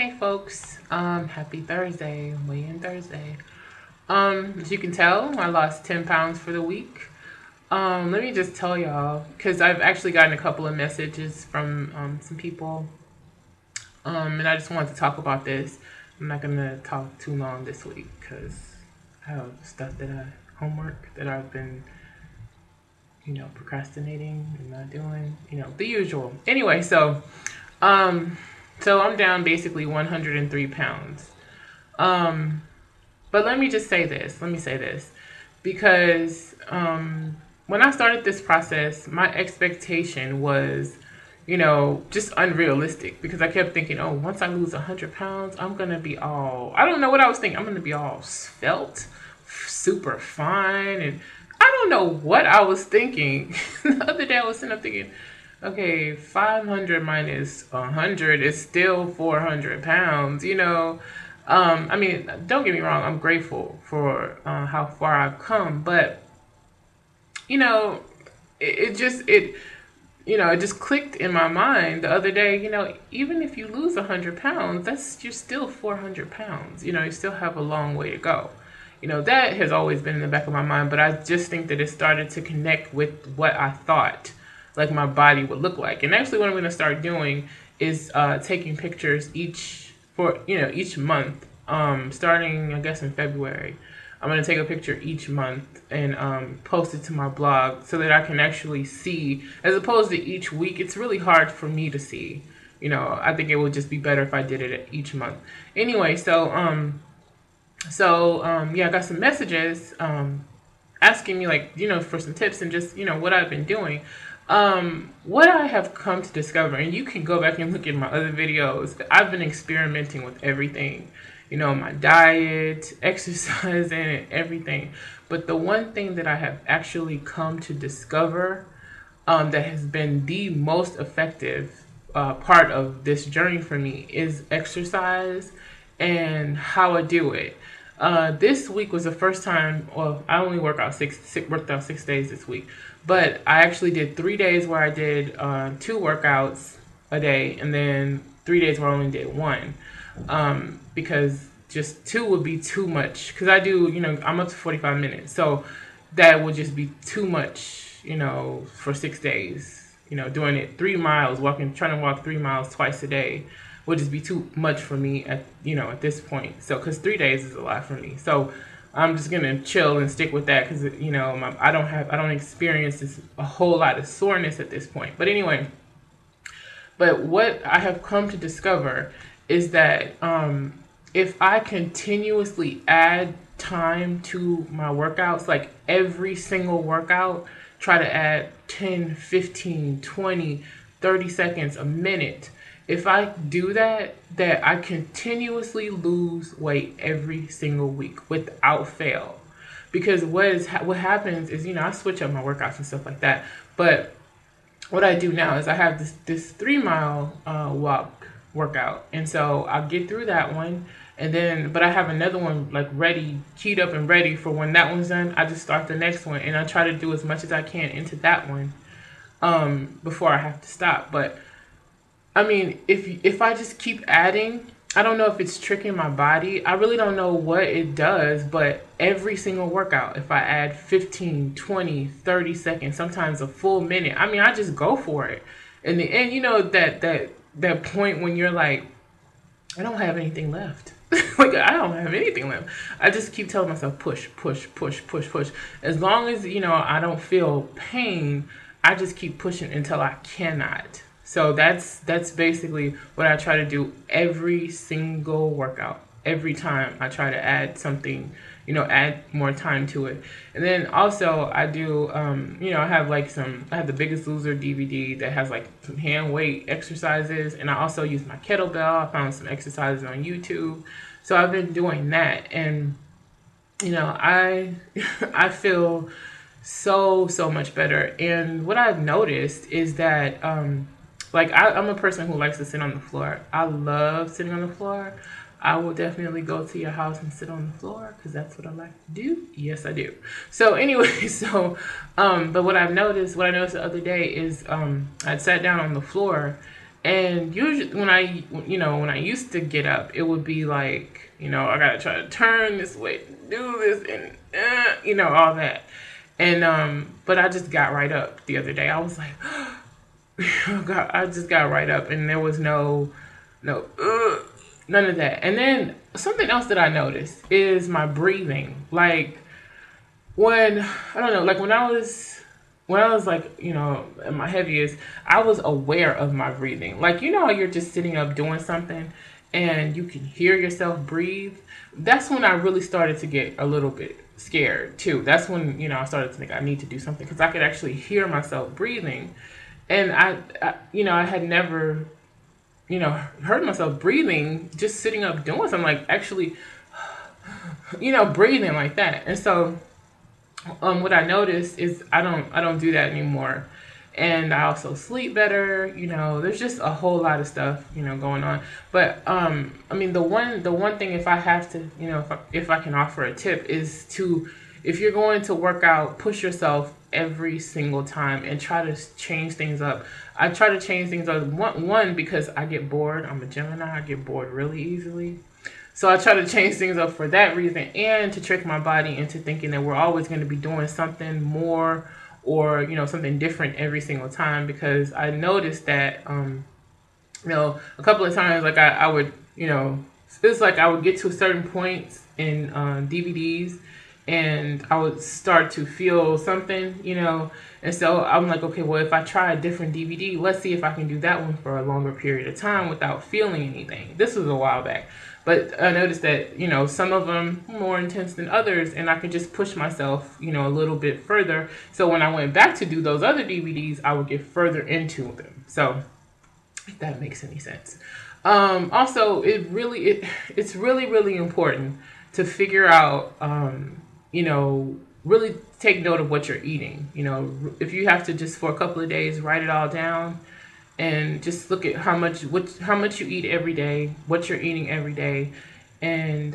Hey folks, happy Thursday, weigh-in Thursday. As you can tell, I lost 10 pounds for the week. Let me just tell y'all, because I've actually gotten a couple of messages from some people, and I just wanted to talk about this. I'm not gonna talk too long this week because I have stuff homework that I've been, procrastinating and not doing, the usual. Anyway, um, so I'm down basically 103 pounds. Um, But let me just say this. Let me say this. Because when I started this process, my expectation was, just unrealistic. Because I kept thinking, oh, once I lose 100 pounds, I'm going to be all, I don't know what I was thinking. I'm going to be all svelte, super fine. And I don't know what I was thinking. The other day I was sitting up thinking, okay, 500 minus 100 is still 400 pounds, I mean, don't get me wrong, I'm grateful for how far I've come, but, you know, it just clicked in my mind the other day, even if you lose 100 pounds, you're still 400 pounds, you still have a long way to go. That has always been in the back of my mind, but I just think that it started to connect with what I thought like my body would look like. And actually what I'm going to start doing is taking pictures each month, starting I guess in February. I'm going to take a picture each month and post it to my blog so that I can actually see, as opposed to each week. It's really hard for me to see. I think it would just be better if I did it each month. Anyway, yeah, I got some messages asking me, like, for some tips and just, what I've been doing. What I have come to discover, and you can go back and look at my other videos, I've been experimenting with everything, my diet, exercise, and everything. But the one thing that I have actually come to discover that has been the most effective part of this journey for me is exercise and how I do it. This week was the first time. Well, I only worked out 6 days this week, but I actually did 3 days where I did 2 workouts a day, and then 3 days where I only did one, because just two would be too much. Because I do, I'm up to 45 minutes, so that would just be too much, for 6 days. Doing it 3 miles, trying to walk 3 miles twice a day would just be too much for me at this point. So, because 3 days is a lot for me. So, I'm just gonna chill and stick with that because I don't experience a whole lot of soreness at this point. But anyway, what I have come to discover is that if I continuously add time to my workouts, like every single workout, try to add 10, 15, 20, 30 seconds, a minute. If I do that I continuously lose weight every single week without fail. Because what happens is, I switch up my workouts and stuff like that. But what I do now is I have this 3 mile walk workout, and so I'll get through that one, but I have another one like ready, keyed up and ready for when that one's done. I just start the next one, and I try to do as much as I can into that one before I have to stop. But I mean, if I just keep adding, I don't know if it's tricking my body. I really don't know what it does, but every single workout, if I add 15, 20, 30 seconds, sometimes a full minute, I mean, I just go for it. In the end, that point when you're like, I don't have anything left. Like, I don't have anything left. I just keep telling myself, push, push, push, push, push. As long as, I don't feel pain, I just keep pushing until I cannot. So that's basically what I try to do every single workout. Every time I try to add something, add more time to it. And then also I do, I have the Biggest Loser DVD that has like some hand weight exercises. And I also use my kettlebell. I found some exercises on YouTube. So I've been doing that. And, I, I feel so much better. And what I've noticed is that, I'm a person who likes to sit on the floor. I love sitting on the floor. I will definitely go to your house and sit on the floor because that's what I like to do. Yes, I do. So anyway, but what I noticed the other day is I'd sat down on the floor And usually when I used to get up, it would be like, I gotta try to turn this way, do this, and all that. And but I just got right up the other day. I was like, oh God, I just got right up, and there was no, none of that. And then something else that I noticed is my breathing. Like when I don't know, like when I was like, at my heaviest, I was aware of my breathing. Like, how you're just sitting up doing something and you can hear yourself breathe. That's when I really started to get a little bit scared too. That's when, I started to think I need to do something because I could actually hear myself breathing. And I had never, heard myself breathing just sitting up doing something, like actually, breathing like that. And so what I noticed is I don't do that anymore, and I also sleep better. There's just a whole lot of stuff going on. But I mean the one thing, if I have to, if I can offer a tip, is to, if you're going to work out, push yourself every single time and try to change things up. I try to change things up, one because I get bored. I'm a Gemini. I get bored really easily. So I try to change things up for that reason, and to trick my body into thinking that we're always going to be doing something more, or something different every single time. Because I noticed that a couple of times, like I would, it's like I would get to certain points in DVDs, and I would start to feel something, and so I'm like, okay, well, if I try a different DVD, let's see if I can do that one for a longer period of time without feeling anything. This was a while back. But I noticed that, some of them more intense than others, and I could just push myself, a little bit further. So when I went back to do those other DVDs, I would get further into them. So if that makes any sense. Also, it's really, really important to figure out, really take note of what you're eating. If you have to, just for a couple of days, write it all down and just look at how much you eat every day, what you're eating every day, and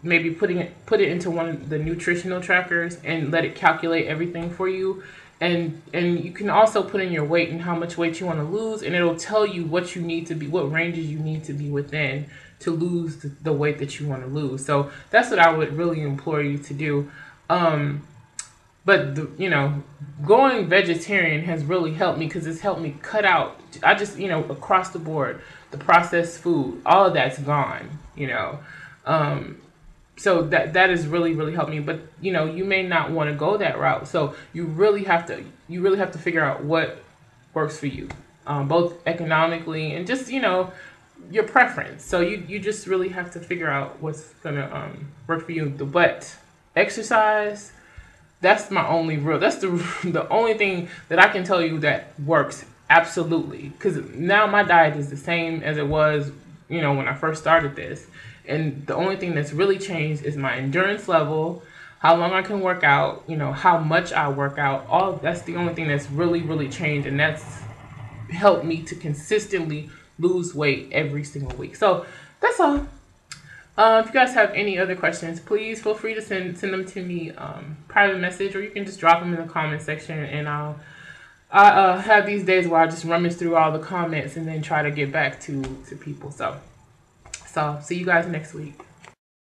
maybe put it into one of the nutritional trackers and let it calculate everything for you. And you can also put in your weight and how much weight you want to lose, and it'll tell you what you need to be, what ranges you need to be within to lose the weight that you want to lose. So that's what I would really implore you to do. But going vegetarian has really helped me, because it's helped me cut out. I just, across the board, the processed food, all of that's gone. So that has really, really helped me. But you may not want to go that route. So you really have to figure out what works for you, both economically and just your preference. So you just really have to figure out what's gonna work for you. But exercise, that's the only thing that I can tell you that works absolutely. Because now my diet is the same as it was, when I first started this. And the only thing that's really changed is my endurance level, how long I can work out, how much I work out. That's the only thing that's really, really changed. And that's helped me to consistently lose weight every single week. So that's all. If you guys have any other questions, please feel free to send them to me private message, or you can just drop them in the comment section, and I have these days where I just rummage through all the comments and then try to get back to people. So see you guys next week.